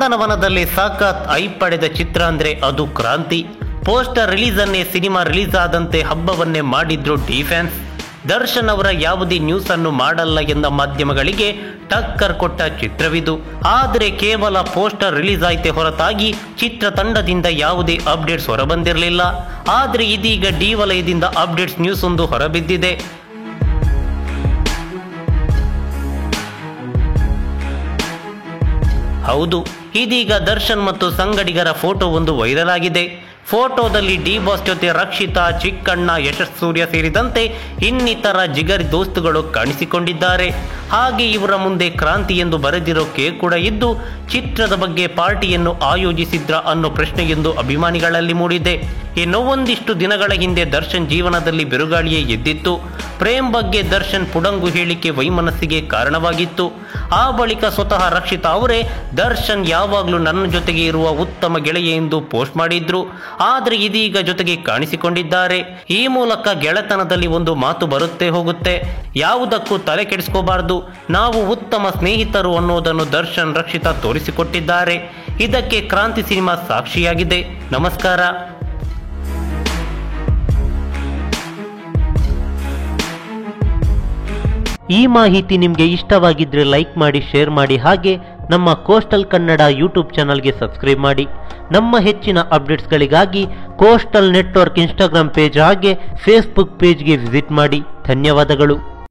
ನಂದನವನದಲ್ಲಿ ಸಖತ್ ಐಪ್ ಪಡೆದ ಚಿತ್ರ ಅಂದ್ರೆ ಅದು ಕ್ರಾಂತಿ. ಪೋಸ್ಟರ್ ರಿಲೀಸ್ ಅನ್ನೇ ಸಿನಿಮಾ ರಿಲೀಸ್ ಆದಂತೆ ಹಬ್ಬವನ್ನೇ ಮಾಡಿದ್ರು ಡಿಫೆನ್ಸ್. ದರ್ಶನ್ ಅವರ ಯಾವುದೇ ನ್ಯೂಸ್ ಅನ್ನು ಮಾಡಲ್ಲ ಎಂದ ಮಾಧ್ಯಮಗಳಿಗೆ ಟಕ್ಕರ್ ಕೊಟ್ಟ ಚಿತ್ರವಿದು. ಆದರೆ ಕೇವಲ ಪೋಸ್ಟರ್ ರಿಲೀಸ್ ಆಯ್ತೆ ಹೊರತಾಗಿ ಚಿತ್ರತಂಡದಿಂದ ಯಾವುದೇ ಅಪ್ಡೇಟ್ಸ್ ಹೊರಬಂದಿರಲಿಲ್ಲ. ಆದರೆ ಇದೀಗ ಡಿ ವಲಯದಿಂದ ಅಪ್ಡೇಟ್ಸ್ ನ್ಯೂಸ್ ಒಂದು ಹೊರಬಿದ್ದಿದೆ. ಹೌದು, ಇದೀಗ ದರ್ಶನ್ ಮತ್ತು ಸಂಗಡಿಗರ ಫೋಟೋ ಒಂದು ವೈರಲ್ ಆಗಿದೆ. ಫೋಟೋದಲ್ಲಿ ಡಿ ಬಾಸ್ ಜೊತೆ ರಕ್ಷಿತಾ, ಚಿಕ್ಕಣ್ಣ, ಯಶಸ್ ಸೂರ್ಯ ಸೇರಿದಂತೆ ಇನ್ನಿತರ ಜಿಗರಿ ದೋಸ್ತುಗಳು ಕಾಣಿಸಿಕೊಂಡಿದ್ದಾರೆ. ಹಾಗೆ ಇವರ ಮುಂದೆ ಕ್ರಾಂತಿ ಎಂದು ಬರೆದಿರೋ ಕೇಕ್ ಕೂಡ ಇದ್ದು, ಚಿತ್ರದ ಬಗ್ಗೆ ಪಾರ್ಟಿಯನ್ನು ಆಯೋಜಿಸಿದ್ರ ಅನ್ನೋ ಪ್ರಶ್ನೆಯೊಂದು ಅಭಿಮಾನಿಗಳಲ್ಲಿ ಮೂಡಿದೆ. ಇನ್ನು ಒಂದಿಷ್ಟು ದಿನಗಳ ಹಿಂದೆ ದರ್ಶನ್ ಜೀವನದಲ್ಲಿ ಬಿರುಗಾಳಿಯೇ ಎದ್ದಿತ್ತು. ಪ್ರೇಮ್ ಬಗ್ಗೆ ದರ್ಶನ್ ಪುಡಂಗು ಹೇಳಿಕೆ ವೈಮನಸ್ಸಿಗೆ ಕಾರಣವಾಗಿತ್ತು. ಆ ಬಳಿಕ ಸ್ವತಃ ರಕ್ಷಿತಾ ಅವರೇ ದರ್ಶನ್ ಯಾವಾಗಲೂ ನನ್ನ ಜೊತೆಗೆ ಇರುವ ಉತ್ತಮ ಗೆಳೆಯ ಎಂದು ಪೋಸ್ಟ್ ಮಾಡಿದ್ರು. ಆದರೆ ಇದೀಗ ಜೊತೆಗೆ ಕಾಣಿಸಿಕೊಂಡಿದ್ದಾರೆ. ಈ ಮೂಲಕ ಗೆಳೆತನದಲ್ಲಿ ಒಂದು ಮಾತು ಬರುತ್ತೆ ಹೋಗುತ್ತೆ, ಯಾವುದಕ್ಕೂ ತಲೆ ಕೆಡಿಸ್ಕೋಬಾರ್ದು, ನಾವು ಉತ್ತಮ ಸ್ನೇಹಿತರು ಅನ್ನೋದನ್ನು ದರ್ಶನ್ ರಕ್ಷಿತಾ ತೋರಿಸಿಕೊಟ್ಟಿದ್ದಾರೆ. ಇದಕ್ಕೆ ಕ್ರಾಂತಿ ಸಿನಿಮಾ ಸಾಕ್ಷಿಯಾಗಿದೆ. ನಮಸ್ಕಾರ. ಈ ಮಾಹಿತಿ ನಿಮಗೆ ಇಷ್ಟವಾಗಿದ್ರೆ ಲೈಕ್ ಮಾಡಿ, ಶೇರ್ ಮಾಡಿ, ಹಾಗೆ ನಮ್ಮ ಕೋಸ್ಟಲ್ ಕನ್ನಡ ಯೂಟ್ಯೂಬ್ ಚಾನಲ್ಗೆ ಸಬ್ಸ್ಕ್ರೈಬ್ ಮಾಡಿ. ನಮ್ಮ ಹೆಚ್ಚಿನ ಅಪ್ಡೇಟ್ಸ್ಗಳಿಗಾಗಿ ಕೋಸ್ಟಲ್ ನೆಟ್ವರ್ಕ್ ಇನ್ಸ್ಟಾಗ್ರಾಮ್ ಪೇಜ್ ಹಾಗೆ ಫೇಸ್ಬುಕ್ ಪೇಜ್ಗೆ ವಿಸಿಟ್ ಮಾಡಿ. ಧನ್ಯವಾದಗಳು.